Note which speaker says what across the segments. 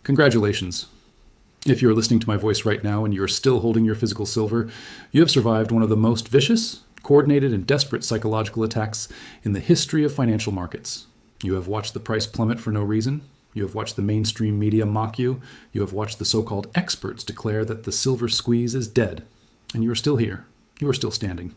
Speaker 1: Congratulations. If you're listening to my voice right now and you're still holding your physical silver, you have survived one of the most vicious, coordinated, and desperate psychological attacks in the history of financial markets. You have watched the price plummet for no reason. You have watched the mainstream media mock you. You have watched the so-called experts declare that the silver squeeze is dead. And you are still here. You are still standing.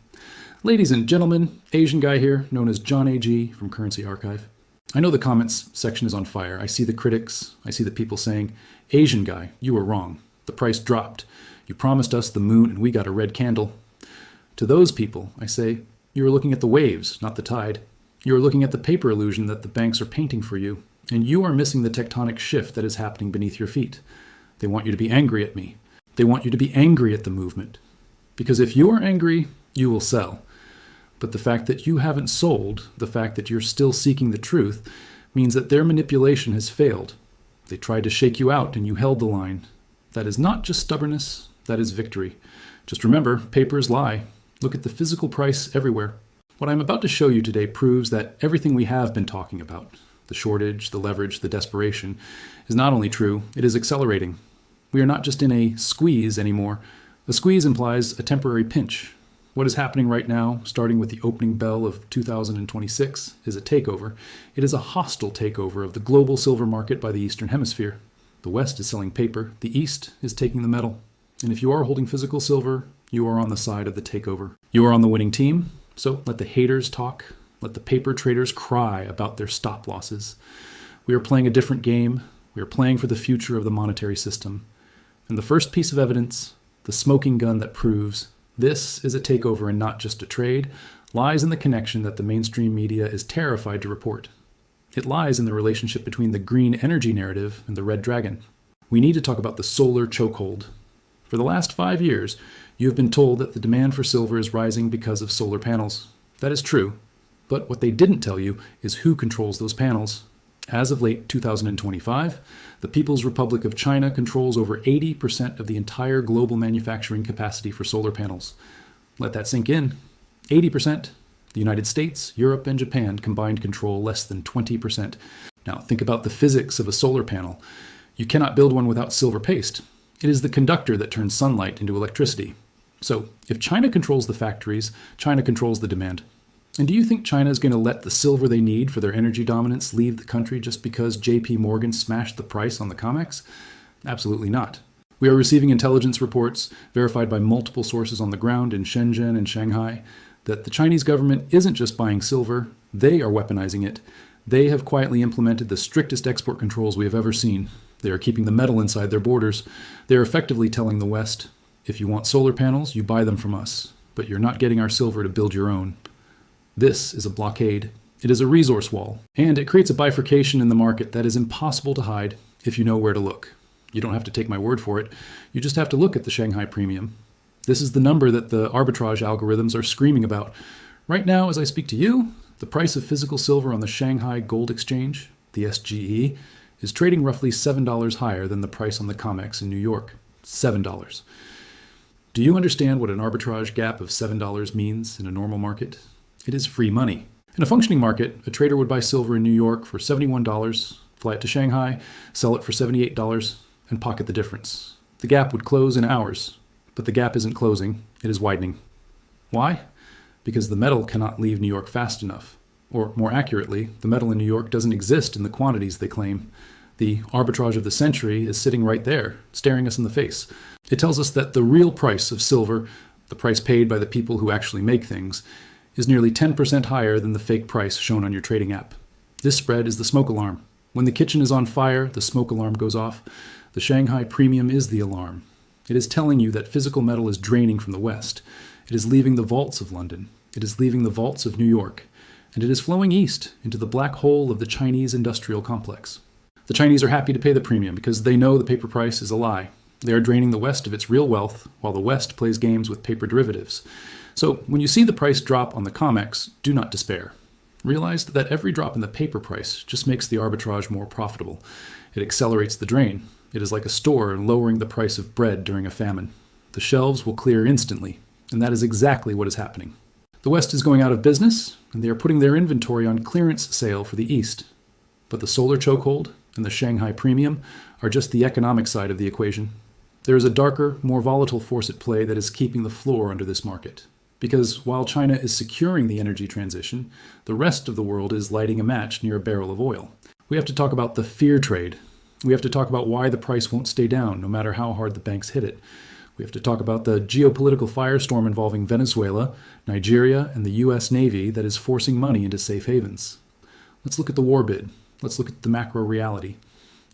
Speaker 1: Ladies and gentlemen, Asian guy here, known as John A.G. from Currency Archive. I know the comments section is on fire. I see the critics. I see the people saying, Asian guy, you were wrong. The price dropped. You promised us the moon and we got a red candle. To those people, I say, you are looking at the waves, not the tide. You are looking at the paper illusion that the banks are painting for you, and you are missing the tectonic shift that is happening beneath your feet. They want you to be angry at me. They want you to be angry at the movement. Because if you are angry, you will sell. But the fact that you haven't sold, the fact that you're still seeking the truth, means that their manipulation has failed. They tried to shake you out and you held the line. That is not just stubbornness, that is victory. Just remember, papers lie. Look at the physical price everywhere. What I'm about to show you today proves that everything we have been talking about, the shortage, the leverage, the desperation, is not only true, it is accelerating. We are not just in a squeeze anymore. A squeeze implies a temporary pinch. What is happening right now, starting with the opening bell of 2026, is a takeover. It is a hostile takeover of the global silver market by the Eastern Hemisphere. The West is selling paper, the East is taking the metal. And if you are holding physical silver, you are on the side of the takeover. You are on the winning team, so let the haters talk. Let the paper traders cry about their stop losses. We are playing a different game. We are playing for the future of the monetary system. And the first piece of evidence, the smoking gun that proves this is a takeover and not just a trade, lies in the connection that the mainstream media is terrified to report. It lies in the relationship between the green energy narrative and the red dragon. We need to talk about the solar chokehold. For the last 5 years, you have been told that the demand for silver is rising because of solar panels. That is true, but what they didn't tell you is who controls those panels. As of late 2025, the People's Republic of China controls over 80% of the entire global manufacturing capacity for solar panels. Let that sink in. 80%. The United States, Europe, and Japan combined control less than 20%. Now think about the physics of a solar panel. You cannot build one without silver paste. It is the conductor that turns sunlight into electricity. So if China controls the factories, China controls the demand. And do you think China is going to let the silver they need for their energy dominance leave the country just because JP Morgan smashed the price on the COMEX? Absolutely not. We are receiving intelligence reports, verified by multiple sources on the ground in Shenzhen and Shanghai, that the Chinese government isn't just buying silver, they are weaponizing it. They have quietly implemented the strictest export controls we have ever seen. They are keeping the metal inside their borders. They are effectively telling the West, if you want solar panels, you buy them from us, but you're not getting our silver to build your own. This is a blockade. It is a resource wall, and it creates a bifurcation in the market that is impossible to hide if you know where to look. You don't have to take my word for it. You just have to look at the Shanghai premium. This is the number that the arbitrage algorithms are screaming about. Right now, as I speak to you, the price of physical silver on the Shanghai Gold Exchange, the SGE, is trading roughly $7 higher than the price on the COMEX in New York. $7. Do you understand what an arbitrage gap of $7 means in a normal market? It is free money. In a functioning market, a trader would buy silver in New York for $71, fly it to Shanghai, sell it for $78, and pocket the difference. The gap would close in hours, but the gap isn't closing, it is widening. Why? Because the metal cannot leave New York fast enough. Or more accurately, the metal in New York doesn't exist in the quantities they claim. The arbitrage of the century is sitting right there, staring us in the face. It tells us that the real price of silver, the price paid by the people who actually make things, is nearly 10% higher than the fake price shown on your trading app. This spread is the smoke alarm. When the kitchen is on fire, the smoke alarm goes off. The Shanghai premium is the alarm. It is telling you that physical metal is draining from the West. It is leaving the vaults of London. It is leaving the vaults of New York. And it is flowing east into the black hole of the Chinese industrial complex. The Chinese are happy to pay the premium because they know the paper price is a lie. They are draining the West of its real wealth, while the West plays games with paper derivatives. So when you see the price drop on the COMEX, do not despair. Realize that every drop in the paper price just makes the arbitrage more profitable. It accelerates the drain. It is like a store lowering the price of bread during a famine. The shelves will clear instantly, and that is exactly what is happening. The West is going out of business, and they are putting their inventory on clearance sale for the East. But the solar chokehold, and the Shanghai premium are just the economic side of the equation. There is a darker, more volatile force at play that is keeping the floor under this market. Because while China is securing the energy transition, the rest of the world is lighting a match near a barrel of oil. We have to talk about the fear trade. We have to talk about why the price won't stay down, no matter how hard the banks hit it. We have to talk about the geopolitical firestorm involving Venezuela, Nigeria, and the U.S. Navy that is forcing money into safe havens. Let's look at the war bid. Let's look at the macro reality.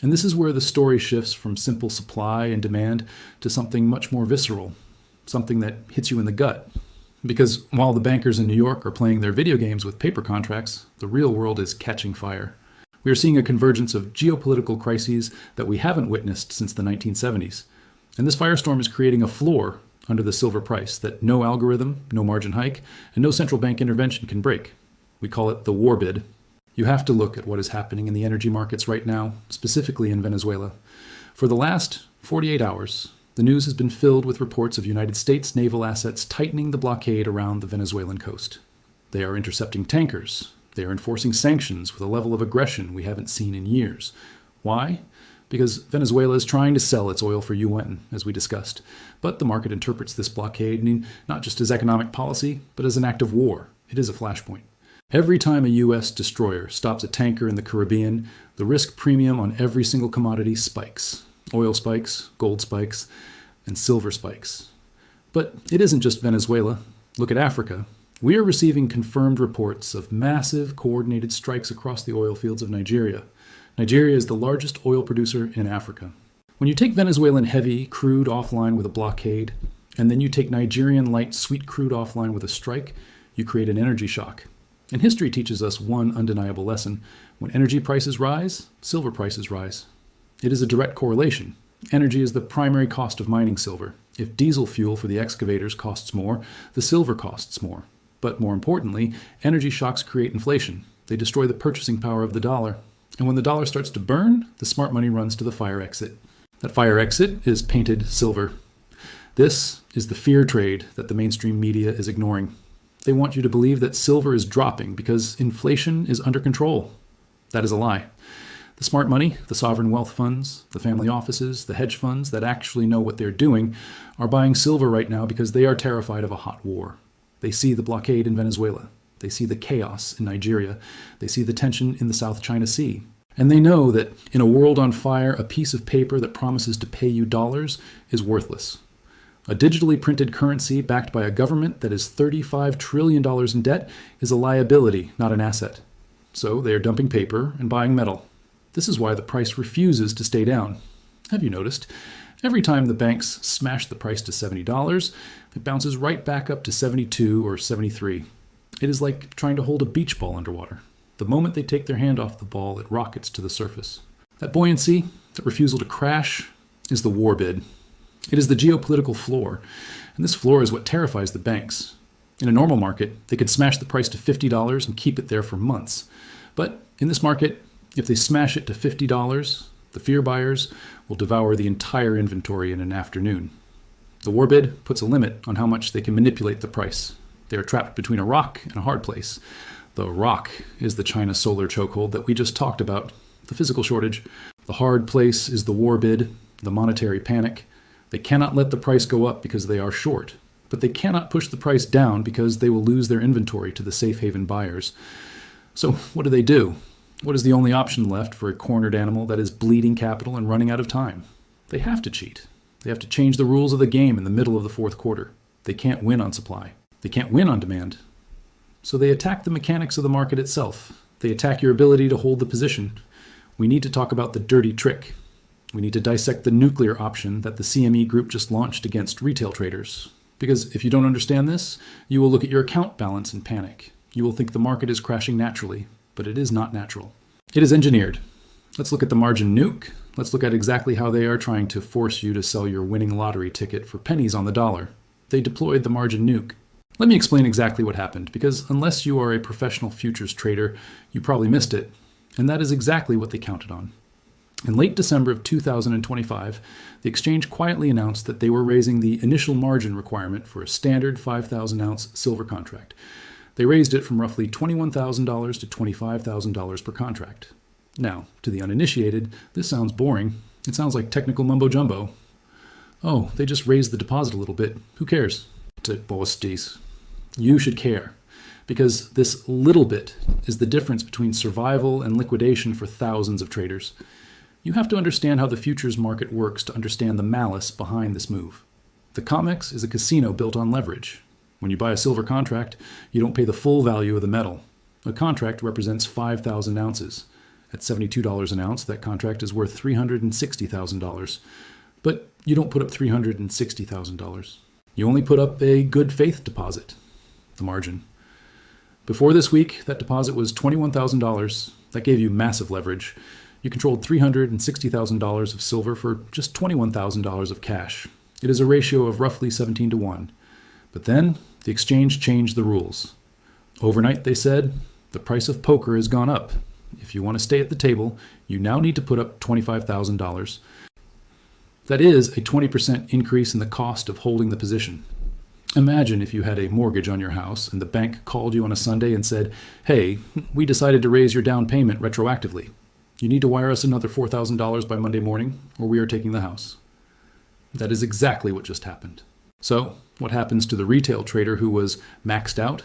Speaker 1: And this is where the story shifts from simple supply and demand to something much more visceral, something that hits you in the gut. Because while the bankers in New York are playing their video games with paper contracts, the real world is catching fire. We are seeing a convergence of geopolitical crises that we haven't witnessed since the 1970s. And this firestorm is creating a floor under the silver price that no algorithm, no margin hike, and no central bank intervention can break. We call it the war bid. You have to look at what is happening in the energy markets right now, specifically in Venezuela. For the last 48 hours, the news has been filled with reports of United States naval assets tightening the blockade around the Venezuelan coast. They are intercepting tankers. They are enforcing sanctions with a level of aggression we haven't seen in years. Why? Because Venezuela is trying to sell its oil for UN, as we discussed. But the market interprets this blockade not just as economic policy, but as an act of war. It is a flashpoint. Every time a U.S. destroyer stops a tanker in the Caribbean, the risk premium on every single commodity spikes. Oil spikes, gold spikes, and silver spikes. But it isn't just Venezuela. Look at Africa. We are receiving confirmed reports of massive coordinated strikes across the oil fields of Nigeria. Nigeria is the largest oil producer in Africa. When you take Venezuelan heavy crude offline with a blockade, and then you take Nigerian light sweet crude offline with a strike, you create an energy shock. And history teaches us one undeniable lesson. When energy prices rise, silver prices rise. It is a direct correlation. Energy is the primary cost of mining silver. If diesel fuel for the excavators costs more, the silver costs more. But more importantly, energy shocks create inflation. They destroy the purchasing power of the dollar. And when the dollar starts to burn, the smart money runs to the fire exit. That fire exit is painted silver. This is the fear trade that the mainstream media is ignoring. They want you to believe that silver is dropping because inflation is under control. That is a lie. The smart money, the sovereign wealth funds, the family offices, the hedge funds that actually know what they're doing are buying silver right now because they are terrified of a hot war. They see the blockade in Venezuela. They see the chaos in Nigeria. They see the tension in the South China Sea. And they know that in a world on fire, a piece of paper that promises to pay you dollars is worthless. A digitally printed currency backed by a government that is $35 trillion in debt is a liability, not an asset. So they are dumping paper and buying metal. This is why the price refuses to stay down. Have you noticed? Every time the banks smash the price to $70, it bounces right back up to 72 or 73. It is like trying to hold a beach ball underwater. The moment they take their hand off the ball, it rockets to the surface. That buoyancy, that refusal to crash, is the war bid. It is the geopolitical floor, and this floor is what terrifies the banks. In a normal market, they could smash the price to $50 and keep it there for months. But in this market, if they smash it to $50, the fear buyers will devour the entire inventory in an afternoon. The war bid puts a limit on how much they can manipulate the price. They are trapped between a rock and a hard place. The rock is the China solar chokehold that we just talked about, the physical shortage. The hard place is the war bid, the monetary panic. They cannot let the price go up because they are short, but they cannot push the price down because they will lose their inventory to the safe haven buyers. So what do? What is the only option left for a cornered animal that is bleeding capital and running out of time? They have to cheat. They have to change the rules of the game in the middle of the fourth quarter. They can't win on supply. They can't win on demand. So they attack the mechanics of the market itself. They attack your ability to hold the position. We need to talk about the dirty trick. We need to dissect the nuclear option that the CME group just launched against retail traders. Because if you don't understand this, you will look at your account balance and panic. You will think the market is crashing naturally, but it is not natural. It is engineered. Let's look at the margin nuke. Let's look at exactly how they are trying to force you to sell your winning lottery ticket for pennies on the dollar. They deployed the margin nuke. Let me explain exactly what happened, because unless you are a professional futures trader, you probably missed it. And that is exactly what they counted on. In late December of 2025, the exchange quietly announced that they were raising the initial margin requirement for a standard 5,000-ounce silver contract. They raised it from roughly $21,000 to $25,000 per contract. Now, to the uninitiated, this sounds boring. It sounds like technical mumbo-jumbo. Oh, they just raised the deposit a little bit. Who cares? Posties. You should care, because this little bit is the difference between survival and liquidation for thousands of traders. You have to understand how the futures market works to understand the malice behind this move. The COMEX is a casino built on leverage. When you buy a silver contract, you don't pay the full value of the metal. A contract represents 5,000 ounces. At $72 an ounce, that contract is worth $360,000. But you don't put up $360,000. You only put up a good faith deposit, the margin. Before this week, that deposit was $21,000. That gave you massive leverage. You controlled $360,000 of silver for just $21,000 of cash. It is a ratio of roughly 17 to 1. But then the exchange changed the rules. Overnight, they said, the price of poker has gone up. If you want to stay at the table, you now need to put up $25,000. That is a 20% increase in the cost of holding the position. Imagine if you had a mortgage on your house and the bank called you on a Sunday and said, "Hey, we decided to raise your down payment retroactively. You need to wire us another $4,000 by Monday morning, or we are taking the house." That is exactly what just happened. So, what happens to the retail trader who was maxed out?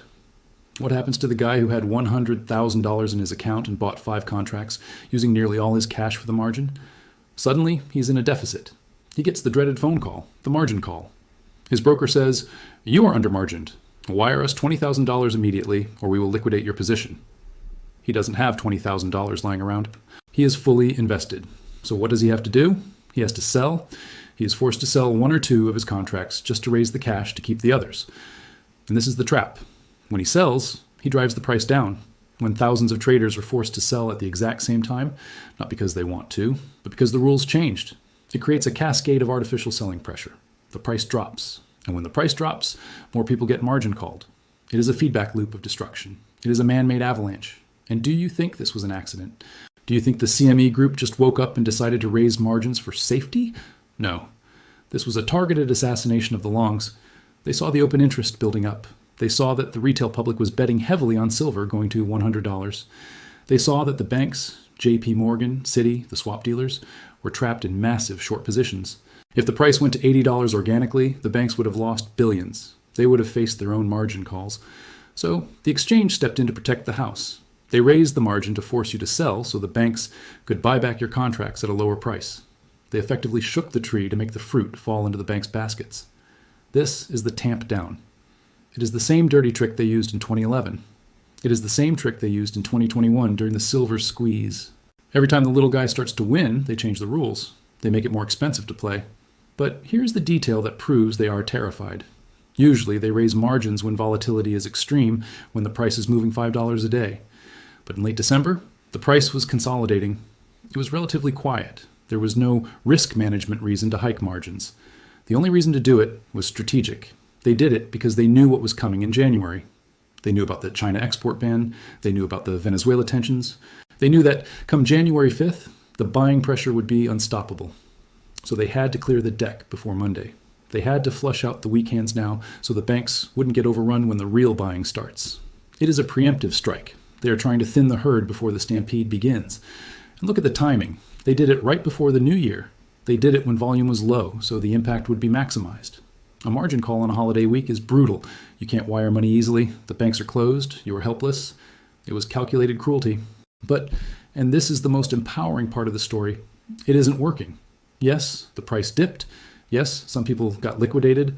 Speaker 1: What happens to the guy who had $100,000 in his account and bought 5 contracts, using nearly all his cash for the margin? Suddenly, he's in a deficit. He gets the dreaded phone call, the margin call. His broker says, "You are under-margined. Wire us $20,000 immediately, or we will liquidate your position." He doesn't have $20,000 lying around. He is fully invested. So what does he have to do? He has to sell. He is forced to sell 1 or 2 of his contracts just to raise the cash to keep the others. And this is the trap. When he sells, he drives the price down. When thousands of traders are forced to sell at the exact same time, not because they want to, but because the rules changed, it creates a cascade of artificial selling pressure. The price drops. And when the price drops, more people get margin called. It is a feedback loop of destruction. It is a man-made avalanche. And do you think this was an accident? Do you think the CME group just woke up and decided to raise margins for safety? No. This was a targeted assassination of the longs. They saw the open interest building up. They saw that the retail public was betting heavily on silver going to $100. They saw that the banks, JP Morgan, Citi, the swap dealers, were trapped in massive short positions. If the price went to $80 organically, the banks would have lost billions. They would have faced their own margin calls. So the exchange stepped in to protect the house. They raised the margin to force you to sell so the banks could buy back your contracts at a lower price. They effectively shook the tree to make the fruit fall into the bank's baskets. This is the tamp down. It is the same dirty trick they used in 2011. It is the same trick they used in 2021 during the silver squeeze. Every time the little guy starts to win, they change the rules. They make it more expensive to play. But here's the detail that proves they are terrified. Usually they raise margins when volatility is extreme, when the price is moving $5 a day. But in late December, the price was consolidating. It was relatively quiet. There was no risk management reason to hike margins. The only reason to do it was strategic. They did it because they knew what was coming in January. They knew about the China export ban. They knew about the Venezuela tensions. They knew that come January 5th, the buying pressure would be unstoppable. So they had to clear the deck before Monday. They had to flush out the weak hands now so the banks wouldn't get overrun when the real buying starts. It is a preemptive strike. They are trying to thin the herd before the stampede begins. And look at the timing. They did it right before the new year. They did it when volume was low, so the impact would be maximized. A margin call on a holiday week is brutal. You can't wire money easily. The banks are closed. You are helpless. It was calculated cruelty. But, and this is the most empowering part of the story, it isn't working. Yes, the price dipped. Yes, some people got liquidated.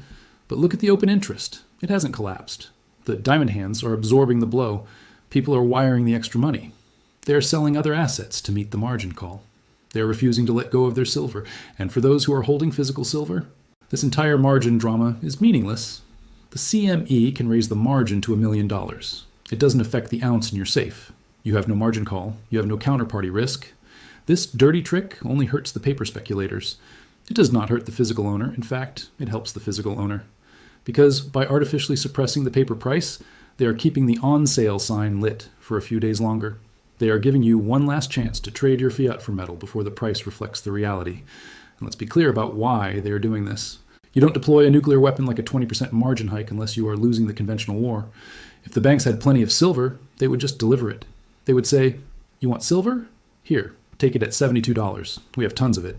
Speaker 1: But look at the open interest. It hasn't collapsed. The diamond hands are absorbing the blow. People are wiring the extra money. They are selling other assets to meet the margin call. They are refusing to let go of their silver. And for those who are holding physical silver, this entire margin drama is meaningless. The CME can raise the margin to $1 million. It doesn't affect the ounce in your safe. You have no margin call. You have no counterparty risk. This dirty trick only hurts the paper speculators. It does not hurt the physical owner. In fact, it helps the physical owner. Because by artificially suppressing the paper price, they are keeping the on-sale sign lit for a few days longer. They are giving you one last chance to trade your fiat for metal before the price reflects the reality. And let's be clear about why they are doing this. You don't deploy a nuclear weapon like a 20% margin hike unless you are losing the conventional war. If the banks had plenty of silver, they would just deliver it. They would say, "You want silver? Here, take it at $72. We have tons of it.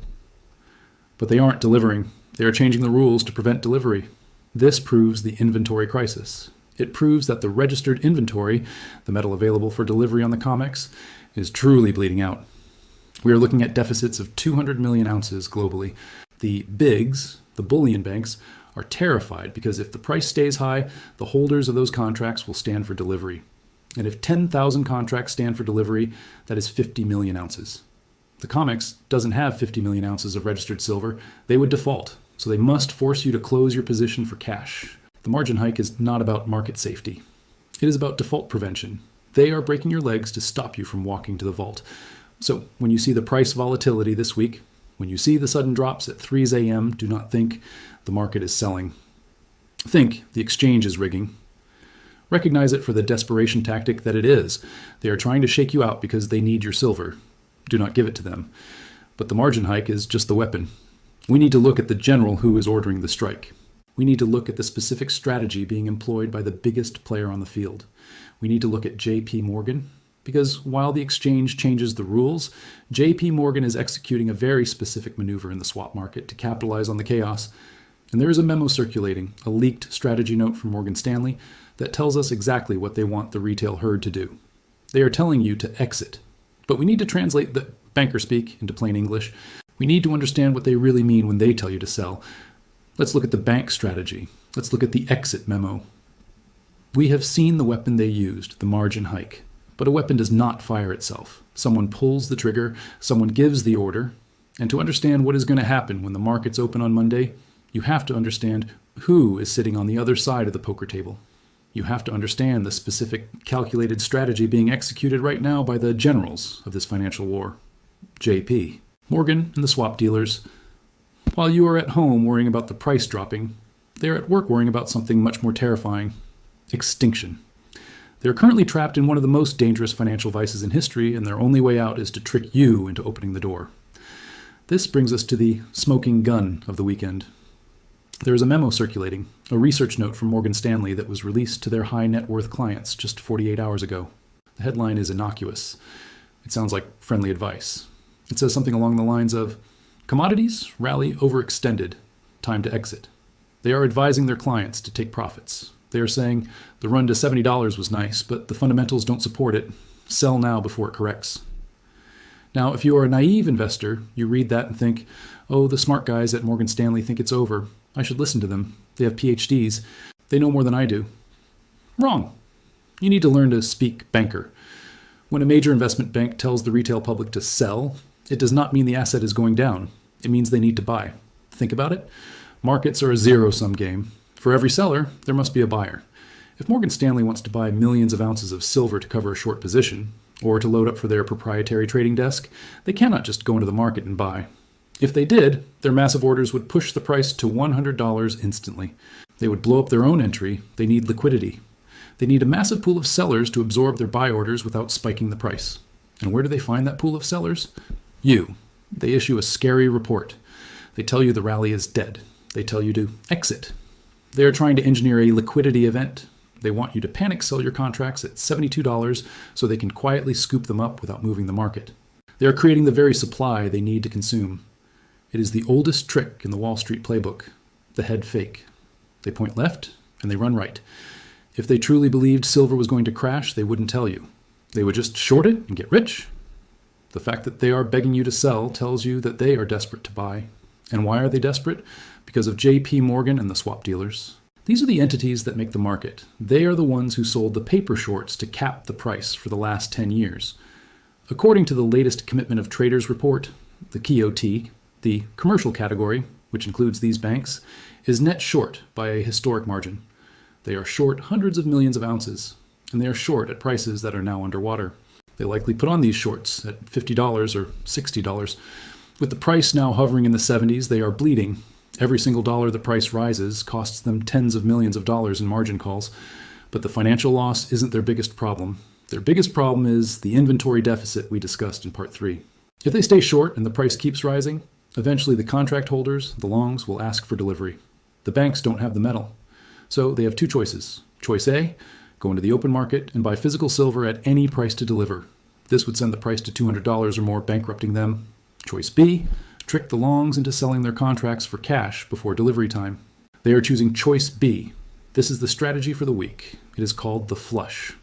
Speaker 1: But they aren't delivering. They are changing the rules to prevent delivery. This proves the inventory crisis. It proves that the registered inventory, the metal available for delivery on the COMEX, is truly bleeding out. We are looking at deficits of 200 million ounces globally. The bigs, the bullion banks, are terrified because if the price stays high, the holders of those contracts will stand for delivery. And if 10,000 contracts stand for delivery, that is 50 million ounces. The COMEX doesn't have 50 million ounces of registered silver. They would default, so they must force you to close your position for cash. The margin hike is not about market safety. It is about default prevention. They are breaking your legs to stop you from walking to the vault. So when you see the price volatility this week, when you see the sudden drops at 3 a.m., do not think the market is selling. Think the exchange is rigging. Recognize it for the desperation tactic that it is. They are trying to shake you out because they need your silver. Do not give it to them. But the margin hike is just the weapon. We need to look at the general who is ordering the strike. We need to look at the specific strategy being employed by the biggest player on the field. We need to look at J.P. Morgan, because while the exchange changes the rules, J.P. Morgan is executing a very specific maneuver in the swap market to capitalize on the chaos. And there is a memo circulating, a leaked strategy note from Morgan Stanley, that tells us exactly what they want the retail herd to do. They are telling you to exit. But we need to translate the banker speak into plain English. We need to understand what they really mean when they tell you to sell. Let's look at the bank strategy. Let's look at the exit memo. We have seen the weapon they used, the margin hike. But a weapon does not fire itself. Someone pulls the trigger, someone gives the order. And to understand what is going to happen when the markets open on Monday, you have to understand who is sitting on the other side of the poker table. You have to understand the specific calculated strategy being executed right now by the generals of this financial war. JP, Morgan, and the swap dealers. While you are at home worrying about the price dropping, they are at work worrying about something much more terrifying: extinction. They are currently trapped in one of the most dangerous financial vices in history, and their only way out is to trick you into opening the door. This brings us to the smoking gun of the weekend. There is a memo circulating, a research note from Morgan Stanley that was released to their high net worth clients just 48 hours ago. The headline is innocuous. It sounds like friendly advice. It says something along the lines of, "Commodities rally overextended. Time to exit." They are advising their clients to take profits. They are saying, the run to $70 was nice, but the fundamentals don't support it. Sell now before it corrects. Now, if you are a naive investor, you read that and think, oh, the smart guys at Morgan Stanley think it's over. I should listen to them. They have PhDs. They know more than I do. Wrong. You need to learn to speak banker. When a major investment bank tells the retail public to sell, it does not mean the asset is going down. It means they need to buy. Think about it. Markets are a zero-sum game. For every seller, there must be a buyer. If Morgan Stanley wants to buy millions of ounces of silver to cover a short position, or to load up for their proprietary trading desk, they cannot just go into the market and buy. If they did, their massive orders would push the price to $100 instantly. They would blow up their own entry. They need liquidity. They need a massive pool of sellers to absorb their buy orders without spiking the price. And where do they find that pool of sellers? You. They issue a scary report. They tell you the rally is dead. They tell you to exit. They are trying to engineer a liquidity event. They want you to panic sell your contracts at $72 so they can quietly scoop them up without moving the market. They are creating the very supply they need to consume. It is the oldest trick in the Wall Street playbook, the head fake. They point left and they run right. If they truly believed silver was going to crash, they wouldn't tell you. They would just short it and get rich. The fact that they are begging you to sell tells you that they are desperate to buy. And why are they desperate? Because of J.P. Morgan and the swap dealers. These are the entities that make the market. They are the ones who sold the paper shorts to cap the price for the last 10 years. According to the latest Commitment of Traders report, the KOT, the commercial category, which includes these banks, is net short by a historic margin. They are short hundreds of millions of ounces, and they are short at prices that are now underwater. They likely put on these shorts at $50 or $60. With the price now hovering in the 70s, they are bleeding. Every single dollar the price rises costs them tens of millions of dollars in margin calls. But the financial loss isn't their biggest problem. Their biggest problem is the inventory deficit we discussed in part 3. If they stay short and the price keeps rising, eventually the contract holders, the longs, will ask for delivery. The banks don't have the metal. So they have two choices. Choice A, go into the open market and buy physical silver at any price to deliver. This would send the price to $200 or more, bankrupting them. Choice B, trick the longs into selling their contracts for cash before delivery time. They are choosing choice B. This is the strategy for the week. It is called the flush.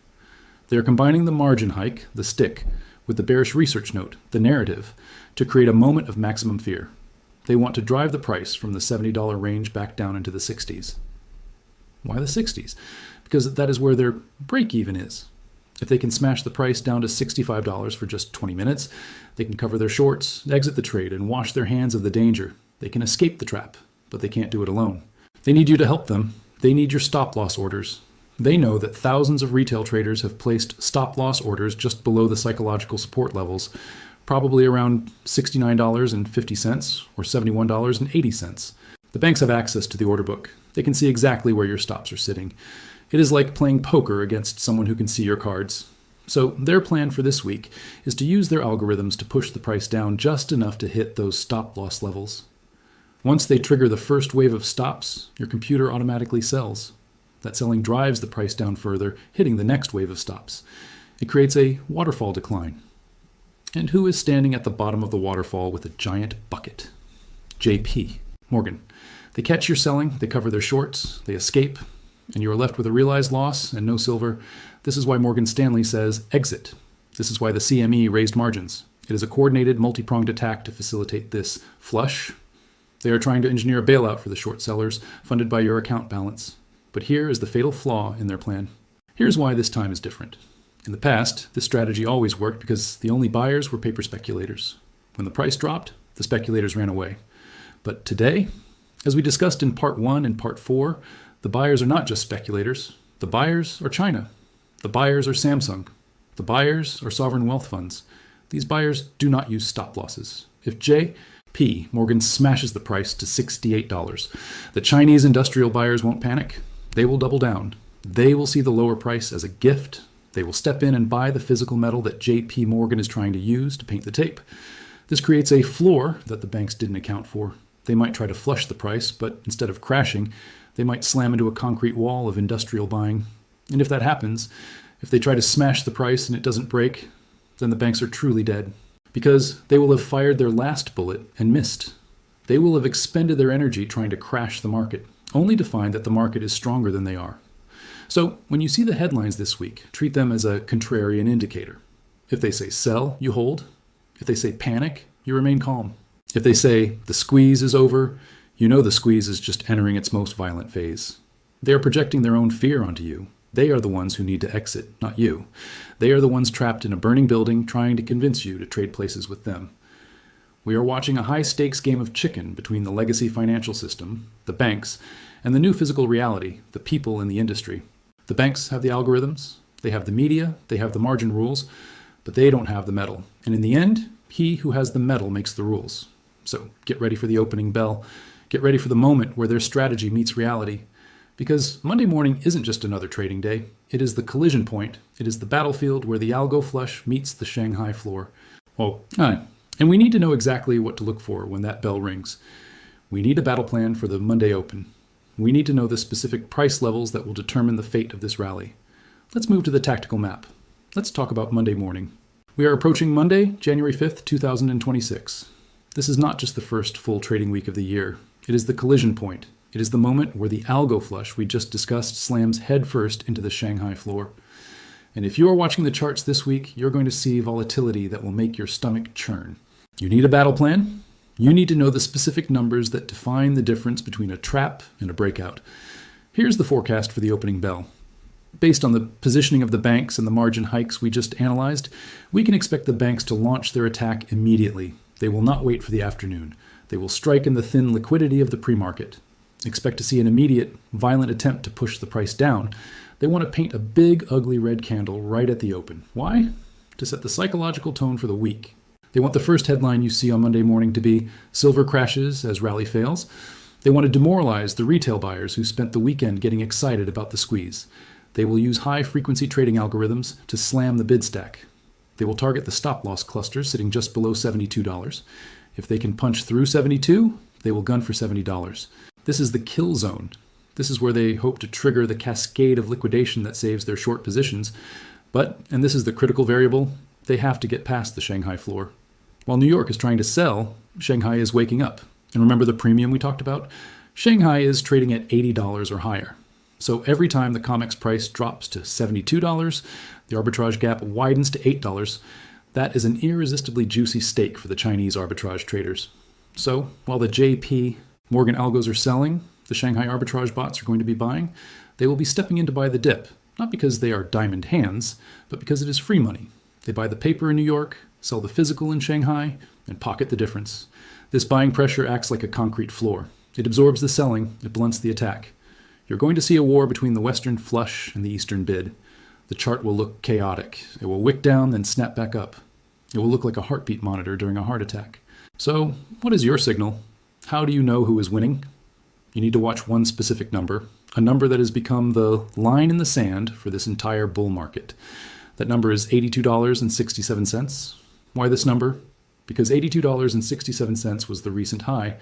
Speaker 1: They are combining the margin hike, the stick, with the bearish research note, the narrative, to create a moment of maximum fear. They want to drive the price from the $70 range back down into the 60s. Why the 60s? Because that is where their break even is. If they can smash the price down to $65 for just 20 minutes, they can cover their shorts, exit the trade, and wash their hands of the danger. They can escape the trap, but they can't do it alone. They need you to help them. They need your stop-loss orders. They know that thousands of retail traders have placed stop-loss orders just below the psychological support levels, probably around $69.50 or $71.80. The banks have access to the order book. They can see exactly where your stops are sitting. It is like playing poker against someone who can see your cards. So their plan for this week is to use their algorithms to push the price down just enough to hit those stop-loss levels. Once they trigger the first wave of stops, your computer automatically sells. That selling drives the price down further, hitting the next wave of stops. It creates a waterfall decline. And who is standing at the bottom of the waterfall with a giant bucket? JP Morgan. They catch your selling, they cover their shorts, they escape, and you are left with a realized loss and no silver. This is why Morgan Stanley says exit. This is why the CME raised margins. It is a coordinated, multi-pronged attack to facilitate this flush. They are trying to engineer a bailout for the short sellers, funded by your account balance. But here is the fatal flaw in their plan. Here's why this time is different. In the past, this strategy always worked because the only buyers were paper speculators. When the price dropped, the speculators ran away. But today, as we discussed in Part 1 and Part 4, the buyers are not just speculators. The buyers are China. The buyers are Samsung. The buyers are sovereign wealth funds. These buyers do not use stop losses. If J.P. Morgan smashes the price to $68, the Chinese industrial buyers won't panic. They will double down. They will see the lower price as a gift. They will step in and buy the physical metal that J.P. Morgan is trying to use to paint the tape. This creates a floor that the banks didn't account for. They might try to flush the price, but instead of crashing, they might slam into a concrete wall of industrial buying. And if that happens, if they try to smash the price and it doesn't break, then the banks are truly dead. Because they will have fired their last bullet and missed. They will have expended their energy trying to crash the market, only to find that the market is stronger than they are. So when you see the headlines this week, treat them as a contrarian indicator. If they say sell, you hold. If they say panic, you remain calm. If they say the squeeze is over, you know the squeeze is just entering its most violent phase. They are projecting their own fear onto you. They are the ones who need to exit, not you. They are the ones trapped in a burning building trying to convince you to trade places with them. We are watching a high-stakes game of chicken between the legacy financial system, the banks, and the new physical reality, the people in the industry. The banks have the algorithms, they have the media, they have the margin rules, but they don't have the metal. And in the end, he who has the metal makes the rules. So get ready for the opening bell. Get ready for the moment where their strategy meets reality. Because Monday morning isn't just another trading day. It is the collision point. It is the battlefield where the algo flush meets the Shanghai floor. And we need to know exactly what to look for when that bell rings. We need a battle plan for the Monday open. We need to know the specific price levels that will determine the fate of this rally. Let's move to the tactical map. Let's talk about Monday morning. We are approaching Monday, January 5th, 2026. This is not just the first full trading week of the year. It is the collision point. It is the moment where the algo flush we just discussed slams headfirst into the Shanghai floor. And if you are watching the charts this week, you're going to see volatility that will make your stomach churn. You need a battle plan. You need to know the specific numbers that define the difference between a trap and a breakout. Here's the forecast for the opening bell. Based on the positioning of the banks and the margin hikes we just analyzed, we can expect the banks to launch their attack immediately. They will not wait for the afternoon. They will strike in the thin liquidity of the pre-market. Expect to see an immediate, violent attempt to push the price down. They want to paint a big, ugly red candle right at the open. Why? To set the psychological tone for the week. They want the first headline you see on Monday morning to be silver crashes as rally fails. They want to demoralize the retail buyers who spent the weekend getting excited about the squeeze. They will use high-frequency trading algorithms to slam the bid stack. They will target the stop-loss cluster sitting just below $72. If they can punch through 72, they will gun for $70. This is the kill zone. This is where they hope to trigger the cascade of liquidation that saves their short positions. But, and this is the critical variable, They have to get past the Shanghai floor. While New York is trying to sell, Shanghai is waking up. And remember the premium we talked about? Shanghai is trading at $80 or higher. So every time the COMEX price drops to $72, the arbitrage gap widens to $8. That is an irresistibly juicy steak for the Chinese arbitrage traders. So while the JP Morgan algos are selling, the Shanghai arbitrage bots are going to be buying. They will be stepping in to buy the dip, not because they are diamond hands, but because it is free money. They buy the paper in New York, sell the physical in Shanghai, and pocket the difference. This buying pressure acts like a concrete floor. It absorbs the selling, it blunts the attack. You're going to see a war between the Western flush and the Eastern bid. The chart will look chaotic. It will wick down, then snap back up. It will look like a heartbeat monitor during a heart attack. So, what is your signal? How do you know who is winning? You need to watch one specific number, a number that has become the line in the sand for this entire bull market. That number is $82.67. Why this number? Because $82.67 was the recent high.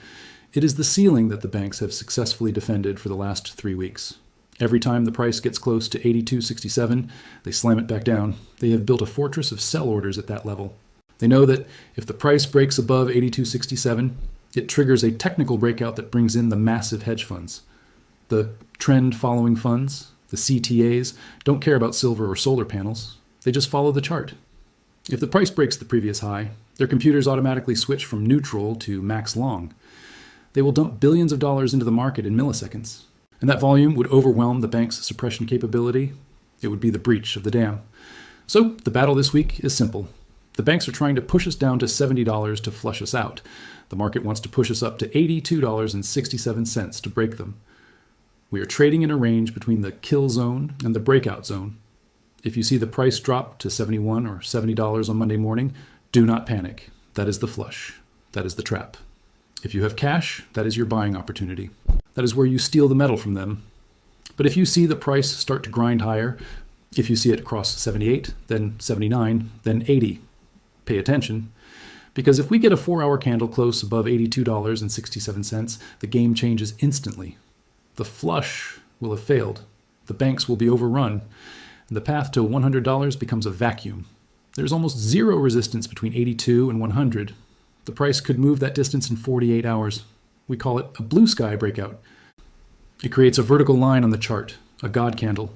Speaker 1: It is the ceiling that the banks have successfully defended for the last 3 weeks. Every time the price gets close to $82.67, they slam it back down. They have built a fortress of sell orders at that level. They know that if the price breaks above $82.67, it triggers a technical breakout that brings in the massive hedge funds. The trend-following funds, the CTAs, don't care about silver or solar panels. They just follow the chart. If the price breaks the previous high, their computers automatically switch from neutral to max long. They will dump billions of dollars into the market in milliseconds. And that volume would overwhelm the bank's suppression capability. It would be the breach of the dam. So the battle this week is simple. The banks are trying to push us down to $70 to flush us out. The market wants to push us up to $82.67 to break them. We are trading in a range between the kill zone and the breakout zone. If you see the price drop to $71 or $70 on Monday morning, do not panic. That is the flush. That is the trap. If you have cash, that is your buying opportunity. That is where you steal the metal from them. But if you see the price start to grind higher, if you see it cross 78, then 79, then 80, pay attention. Because if we get a 4-hour candle close above $82.67, the game changes instantly. The flush will have failed. The banks will be overrun. And the path to $100 becomes a vacuum. There's almost zero resistance between 82 and 100. The price could move that distance in 48 hours. We call it a blue sky breakout. It creates a vertical line on the chart, a God candle.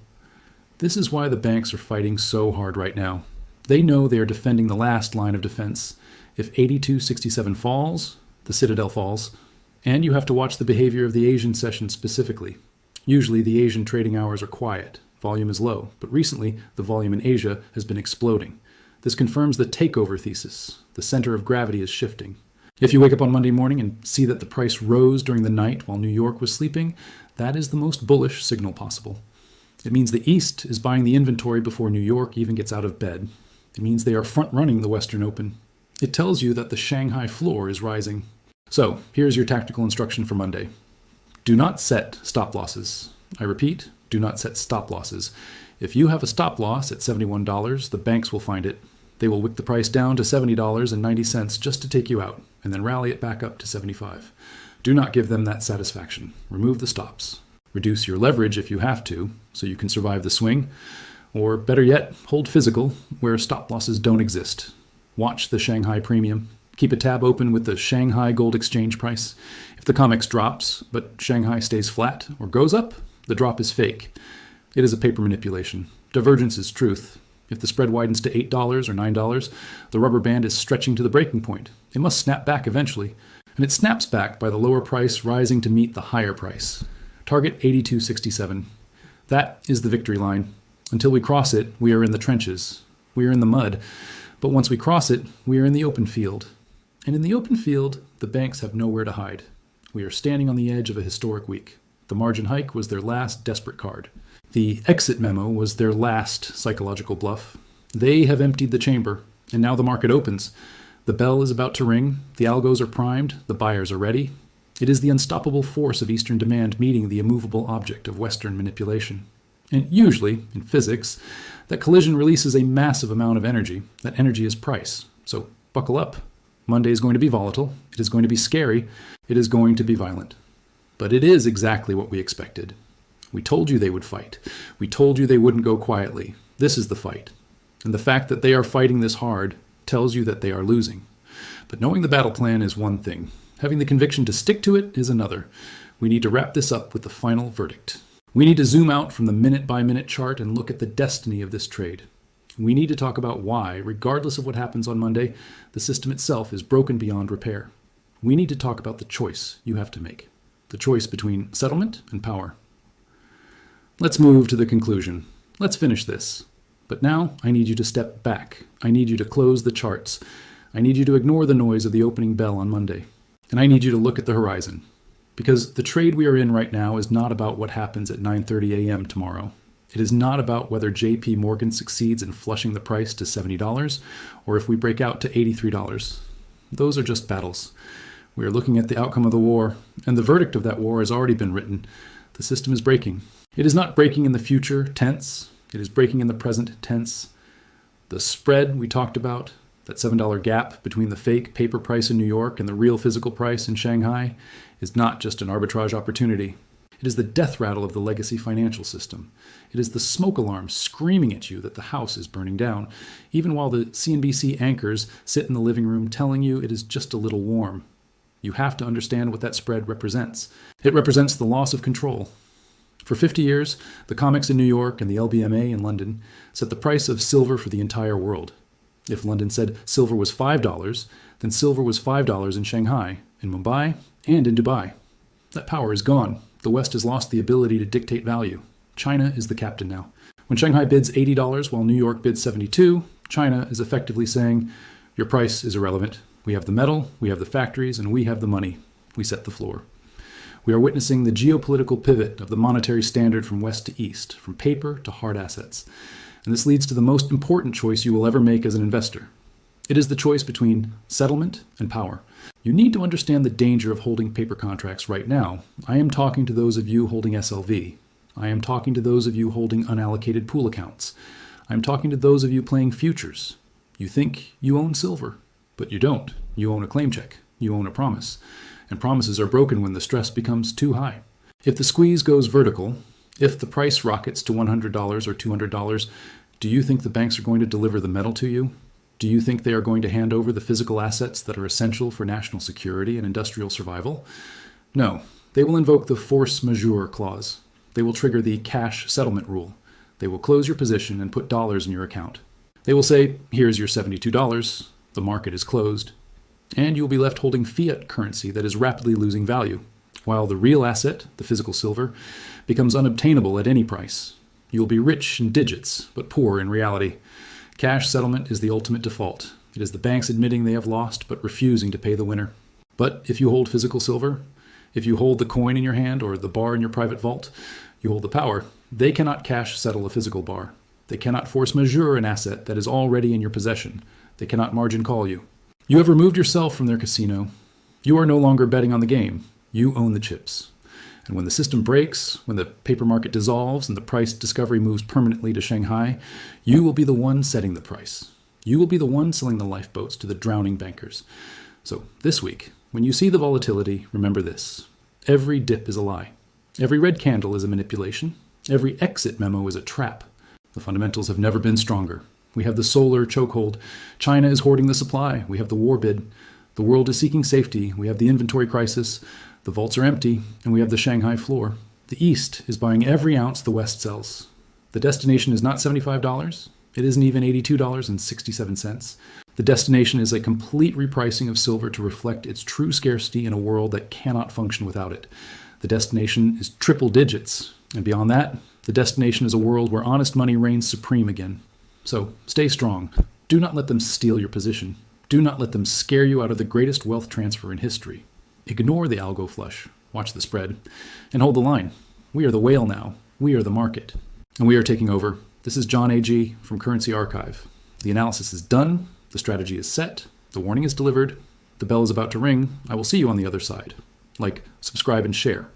Speaker 1: This is why the banks are fighting so hard right now. They know they are defending the last line of defense. If 82.67 falls, the citadel falls. And you have to watch the behavior of the Asian session specifically. Usually the Asian trading hours are quiet. Volume is low. But recently, the volume in Asia has been exploding. This confirms the takeover thesis. The center of gravity is shifting. If you wake up on Monday morning and see that the price rose during the night while New York was sleeping, that is the most bullish signal possible. It means the East is buying the inventory before New York even gets out of bed. It means they are front-running the Western Open. It tells you that the Shanghai floor is rising. So, here's your tactical instruction for Monday. Do not set stop losses. I repeat, do not set stop losses. If you have a stop loss at $71, the banks will find it. They will wick the price down to $70.90 just to take you out, and then rally it back up to $75. Do not give them that satisfaction. Remove the stops. Reduce your leverage if you have to, so you can survive the swing. Or better yet, hold physical, where stop losses don't exist. Watch the Shanghai premium. Keep a tab open with the Shanghai gold exchange price. If the COMEX drops, but Shanghai stays flat or goes up, the drop is fake. It is a paper manipulation. Divergence is truth. If the spread widens to $8 or $9, the rubber band is stretching to the breaking point. It must snap back eventually. And it snaps back by the lower price rising to meet the higher price. Target 82.67. That is the victory line. Until we cross it, we are in the trenches. We are in the mud. But once we cross it, we are in the open field. And in the open field, the banks have nowhere to hide. We are standing on the edge of a historic week. The margin hike was their last desperate card. The exit memo was their last psychological bluff. They have emptied the chamber, and now the market opens. The bell is about to ring, the algos are primed, the buyers are ready. It is the unstoppable force of Eastern demand meeting the immovable object of Western manipulation. And usually, in physics, that collision releases a massive amount of energy. That energy is price. So buckle up. Monday is going to be volatile. It is going to be scary. It is going to be violent. But it is exactly what we expected. We told you they would fight. We told you they wouldn't go quietly. This is the fight. And the fact that they are fighting this hard tells you that they are losing. But knowing the battle plan is one thing. Having the conviction to stick to it is another. We need to wrap this up with the final verdict. We need to zoom out from the minute-by-minute chart and look at the destiny of this trade. We need to talk about why, regardless of what happens on Monday, the system itself is broken beyond repair. We need to talk about the choice you have to make. The choice between settlement and power. Let's move to the conclusion. Let's finish this. But now I need you to step back. I need you to close the charts. I need you to ignore the noise of the opening bell on Monday. And I need you to look at the horizon. Because the trade we are in right now is not about what happens at 9:30 a.m. tomorrow. It is not about whether JP Morgan succeeds in flushing the price to $70 or if we break out to $83. Those are just battles. We are looking at the outcome of the war, and the verdict of that war has already been written. The system is breaking. It is not breaking in the future tense. It is breaking in the present tense. The spread we talked about, that $7 gap between the fake paper price in New York and the real physical price in Shanghai, is not just an arbitrage opportunity. It is the death rattle of the legacy financial system. It is the smoke alarm screaming at you that the house is burning down, even while the CNBC anchors sit in the living room telling you it is just a little warm. You have to understand what that spread represents. It represents the loss of control. For 50 years, the comics in New York and the LBMA in London set the price of silver for the entire world. If London said silver was $5, then silver was $5 in Shanghai, in Mumbai, and in Dubai. That power is gone. The West has lost the ability to dictate value. China is the captain now. When Shanghai bids $80 while New York bids $72, China is effectively saying, your price is irrelevant. We have the metal, we have the factories, and we have the money. We set the floor. We are witnessing the geopolitical pivot of the monetary standard from west to east, from paper to hard assets. And this leads to the most important choice you will ever make as an investor. It is the choice between settlement and power. You need to understand the danger of holding paper contracts right now. I am talking to those of you holding SLV. I am talking to those of you holding unallocated pool accounts. I am talking to those of you playing futures. You think you own silver, but you don't. You own a claim check. You own a promise. And promises are broken when the stress becomes too high. If the squeeze goes vertical, if the price rockets to $100 or $200, do you think the banks are going to deliver the metal to you? Do you think they are going to hand over the physical assets that are essential for national security and industrial survival? No. They will invoke the force majeure clause. They will trigger the cash settlement rule. They will close your position and put dollars in your account. They will say, here's your $72. The market is closed. And you will be left holding fiat currency that is rapidly losing value, while the real asset, the physical silver, becomes unobtainable at any price. You will be rich in digits, but poor in reality. Cash settlement is the ultimate default. It is the banks admitting they have lost, but refusing to pay the winner. But if you hold physical silver, if you hold the coin in your hand or the bar in your private vault, you hold the power. They cannot cash settle a physical bar. They cannot force majeure an asset that is already in your possession. They cannot margin call you. You have removed yourself from their casino. You are no longer betting on the game. You own the chips. And when the system breaks, when the paper market dissolves and the price discovery moves permanently to Shanghai, you will be the one setting the price. You will be the one selling the lifeboats to the drowning bankers. So this week, when you see the volatility, remember this. Every dip is a lie. Every red candle is a manipulation. Every exit memo is a trap. The fundamentals have never been stronger. We have the solar chokehold. China is hoarding the supply. We have the war bid. The world is seeking safety. We have the inventory crisis. The vaults are empty, and we have the Shanghai floor. The East is buying every ounce the West sells. The destination is not $75. It isn't even $82.67. The destination is a complete repricing of silver to reflect its true scarcity in a world that cannot function without it. The destination is triple digits. And beyond that, the destination is a world where honest money reigns supreme again. So stay strong. Do not let them steal your position. Do not let them scare you out of the greatest wealth transfer in history. Ignore the algo flush. Watch the spread. And hold the line. We are the whale now. We are the market. And we are taking over. This is John A.G. from Currency Archive. The analysis is done. The strategy is set. The warning is delivered. The bell is about to ring. I will see you on the other side. Like, subscribe, and share.